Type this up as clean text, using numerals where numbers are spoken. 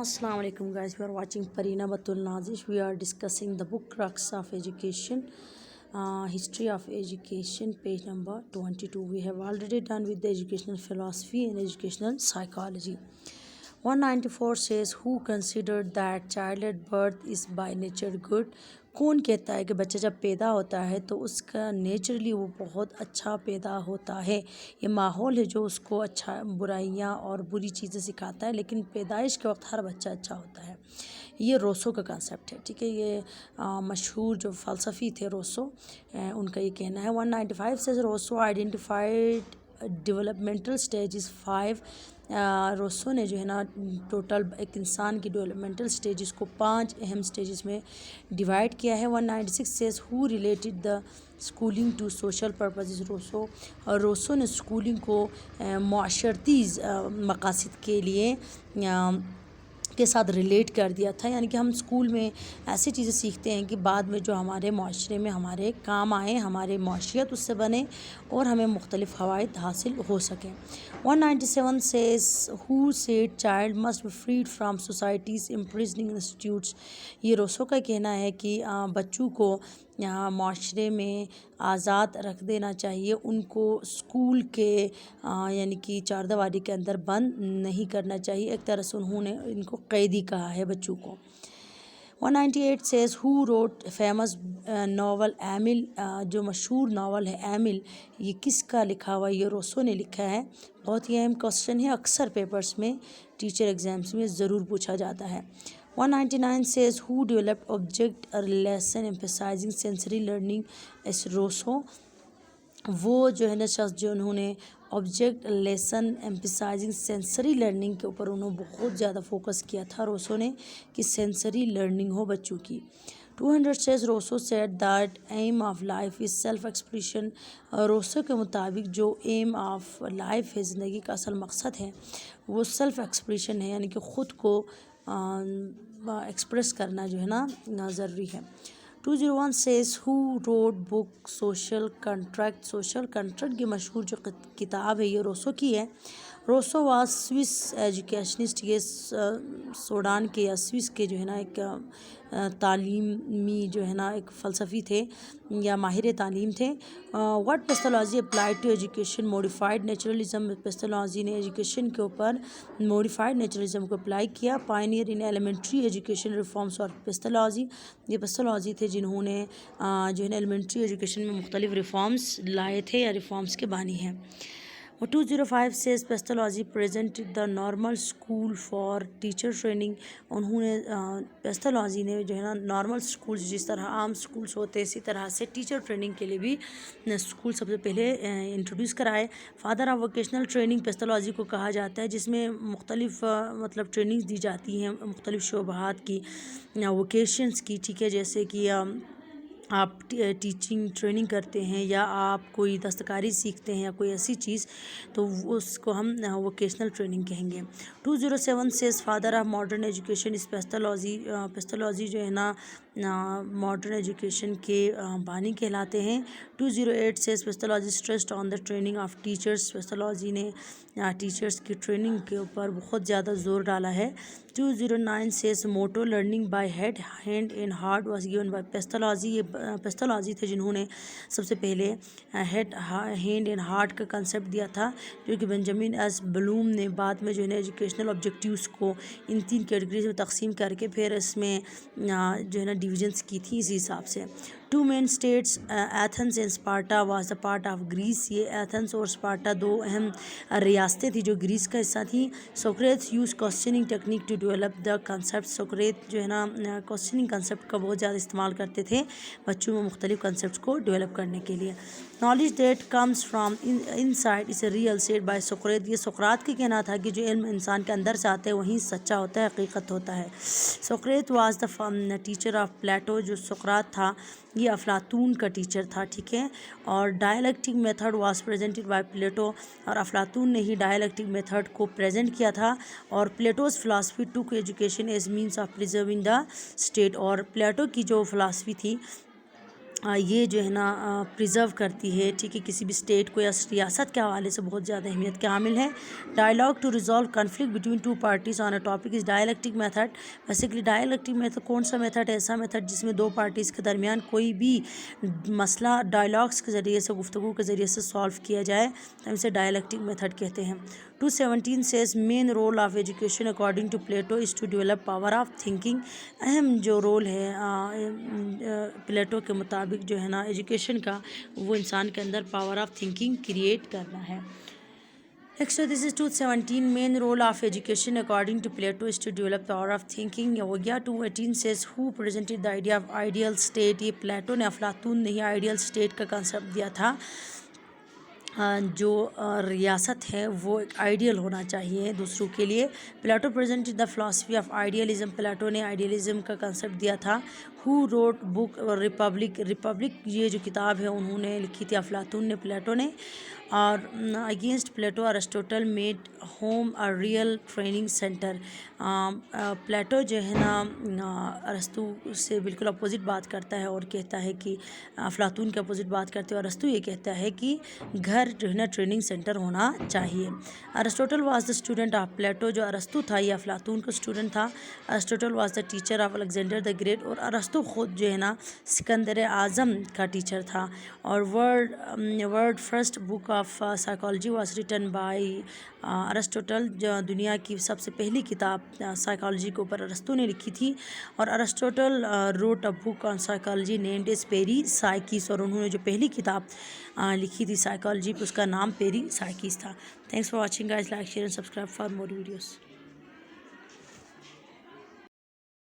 Assalamu alaikum guys, we are watching Parina Batul Nazish. We are discussing the book Crux of Education, History of Education, page number 22. We have already done with the educational philosophy and educational psychology. 194 says, who considered that child at birth is by nature good? کون کہتا ہے کہ بچہ جب پیدا ہوتا ہے تو اس کا نیچرلی وہ بہت اچھا پیدا ہوتا ہے. یہ ماحول ہے جو اس کو اچھا برائیاں اور بری چیزیں سکھاتا ہے، لیکن پیدائش کے وقت ہر بچہ اچھا ہوتا ہے. یہ روسو کا کنسیپٹ ہے، ٹھیک ہے. یہ مشہور جو فلسفی تھے روسو، ان کا یہ کہنا ہے. 195 سے Rousseau identified developmental stages 5. Rousseau نے جو ہے نا ٹوٹل ایک انسان کی ڈیولپمنٹل سٹیجز کو 5 اہم سٹیجز میں ڈیوائڈ کیا ہے. 196 sees who related the schooling to social purposes. Rousseau نے اسکولنگ کو معاشرتی مقاصد کے لیے کے ساتھ ریلیٹ کر دیا تھا، یعنی کہ ہم اسکول میں ایسی چیزیں سیکھتے ہیں کہ بعد میں جو ہمارے معاشرے میں ہمارے کام آئیں، ہمارے معاشیت اس سے بنے اور ہمیں مختلف فوائد حاصل ہو سکیں. 197 says who said child must be freed from society's imprisoning institutes. یہ روسو کا کہنا ہے کہ بچوں کو معاشرے میں آزاد رکھ دینا چاہیے، ان کو اسکول کے یعنی کہ چار دیواری کے اندر بند نہیں کرنا چاہیے. ایک طرح سے انہوں نے ان کو قیدی کہا ہے بچوں کو. 198 says who wrote famous novel ایمل. جو مشہور ناول ہے ایمل، یہ کس کا لکھا ہوا؟ یہ روسو نے لکھا ہے. بہت ہی اہم کوسچن ہے، اکثر پیپرز میں ٹیچر ایگزامس میں ضرور پوچھا جاتا ہے. 199 says who developed object lesson emphasizing sensory learning as Rousseau. وہ جو ہے نا شخص جو انہوں نے آبجیکٹ لیسن ایمپیسائزنگ سینسری لرننگ کے اوپر انہوں بہت زیادہ فوکس کیا تھا روسو نے کہ سینسری لرننگ ہو بچوں کی. 200 says Rousseau said that aim of life is self expression. Rousseau کے مطابق جو aim of life ہے، زندگی کا اصل مقصد ہے، وہ سیلف ایکسپریشن ہے، یعنی کہ خود کو ایکسپریس کرنا جو ہے نا ضروری ہے. 201 says who wrote book social contract. Social contract کی مشہور جو کتاب ہے یہ روسو کی ہے. Rousseau was Swiss educationist. یہ سوڈان کے یا سوئس کے جو ہے نا ایک تعلیمی جو ہے نا ایک فلسفی تھے یا ماہر تعلیم تھے. What Pestalozzi applied to education modified naturalism. Pestalozzi نے ایجوکیشن کے اوپر موڈیفائڈ نیچرلزم کو اپلائی کیا. Pioneer in elementary education reforms. اور پیسٹالوجی یہ پیسٹالوجی تھے جنہوں نے جو ہے نا ایلیمنٹری ایجوکیشن میں مختلف ریفارمس لائے تھے یا ریفارمس کے بانی ہیں. 205 says پیسٹالوجی presented the normal school for teacher training. انہوں نے پیسٹالوجی نے جو ہے نا نارمل اسکولس جس طرح عام اسکولس ہوتے اسی طرح سے ٹیچر ٹریننگ کے لیے بھی اسکول سب سے پہلے انٹروڈیوس کرائے. فادر آف ووکیشنل ٹریننگ پیسٹالوجی کو کہا جاتا ہے، جس میں مختلف مطلب ٹریننگز دی جاتی ہیں مختلف شعبات کی، ووکیشنس کی، ٹھیک ہے. جیسے کہ آپ ٹیچنگ ٹریننگ کرتے ہیں یا آپ کوئی دستکاری سیکھتے ہیں یا کوئی ایسی چیز، تو اس کو ہم ووکیشنل ٹریننگ کہیں گے. 207 says father of modern education is Pestalozzi. Pestalozzi جو ہے نا ماڈرن ایجوکیشن کے بانی کہلاتے ہیں. 208 says Pestalozzi stressed on the training of teachers. Pestalozzi نے ٹیچرس کی ٹریننگ کے اوپر بہت زیادہ زور ڈالا ہے. 209 says motto learning by head hand and heart was given by Pestalozzi. یہ پیسٹالوجی تھے جنہوں نے سب سے پہلے ہیڈ ہینڈ اینڈ ہارٹ کا کنسیپٹ دیا تھا، جو کہ بنجامن ایس بلوم نے بعد میں جو ہے نا ایجوکیشنل آبجیکٹیوز کو ان 3 کیٹیگریز میں تقسیم کر کے پھر اس میں جو ہے نا ڈویژنس کی تھی اسی حساب سے. 2 main states Athens and Sparta was the part of Greece. یہ ایتھنس اور اسپارٹا 2 اہم ریاستیں تھیں جو گریس کا حصہ تھیں. Socrates use questioning technique to develop the concept. Socrates جو ہے نا کوسچننگ کنسیپٹ کا بہت زیادہ استعمال کرتے تھے بچوں میں مختلف کنسیپٹس کو ڈیولپ کرنے کے لیے. Knowledge that comes from inside is a real said by Socrates. یہ سقراط کا کہنا تھا کہ جو علم انسان کے اندر سے آتا ہے وہیں سچا ہوتا ہے، حقیقت ہوتا ہے. Socrates was the teacher of Plato. جو سقراط تھا یہ افلاطون کا ٹیچر تھا، ٹھیک ہے. اور dialectic method was presented by Plato. اور افلاطون نے ہی ڈائلیکٹک میتھڈ کو پریزنٹ کیا تھا. اور Plato's philosophy took education as means of preserving the state. اور پلیٹو کی جو فلاسفی تھی یہ جو ہے نا پریزرو کرتی ہے، ٹھیک ہے، کسی بھی اسٹیٹ کو یا ریاست کے حوالے سے بہت زیادہ اہمیت کے حامل ہے۔ Dialogue to resolve conflict between two parties on a topic is dialectic method. Basically dialectic method کون سا میتھڈ ہے؟ ایسا میتھڈ جس میں دو پارٹیز کے درمیان کوئی بھی مسئلہ ڈائلاگس کے ذریعے سے، گفتگو کے ذریعے سے سالو کیا جائے، ہم اسے ڈائلیکٹک میتھڈ کہتے ہیں۔ 217 says main role of education according to Plato is to develop power of thinking۔ اہم جو رول ہے پلیٹو کے مطابق جو ہے نا ایجوکیشن کا، وہ انسان کے اندر پاور آف تھنکنگ کریٹ کرنا ہے۔ Next, this is 217 main role of education according to Plato is to develop power of thinking۔ یہ ہو گیا۔ 218 says who presented the idea of ideal state۔ یہ پلیٹو نے، افلاطون نے ہی آئیڈیل اسٹیٹ کا concept دیا تھا۔ جو ریاست ہے وہ ایک آئیڈیل ہونا چاہیے دوسروں کے لیے۔ Plato presented the philosophy of idealism. Plato نے آئیڈیلزم کا کنسیپٹ دیا تھا۔ Who wrote book Republic. Republic یہ جو کتاب ہے انہوں نے لکھی تھی افلاطون نے، پلیٹو نے۔ اور against Plato Aristotle made home a real training centre. Plato جو ہے نا ارسطو سے بالکل اپوزٹ بات کرتا ہے اور کہتا ہے کہ افلاطون کے اپوزٹ بات کرتے ہیں، اور ارسطو یہ کہتا ہے کہ گھر جو ہے نا ٹریننگ سینٹر ہونا چاہیے۔ Aristotle was the student of Plato. جو ارسطو تھا یہ افلاطون کا اسٹوڈنٹ تھا۔ Aristotle was the teacher of Alexander the great. اور ارسطو خود جو ہے نا سکندر اعظم کا ٹیچر تھا۔ اور world first book of psychology was written by Aristotle. جو دنیا کی سب سے پہلی کتاب سائیکالوجی کے اوپر ارسطو نے لکھی تھی۔ اور Aristotle wrote a book on psychology named as Peri سائکس۔ اور انہوں نے جو پہلی کتاب لکھی تھی سائیکالوجی پہ، اس کا نام پیری سائکس تھا۔ Thanks for watching guys, like share and subscribe for more videos.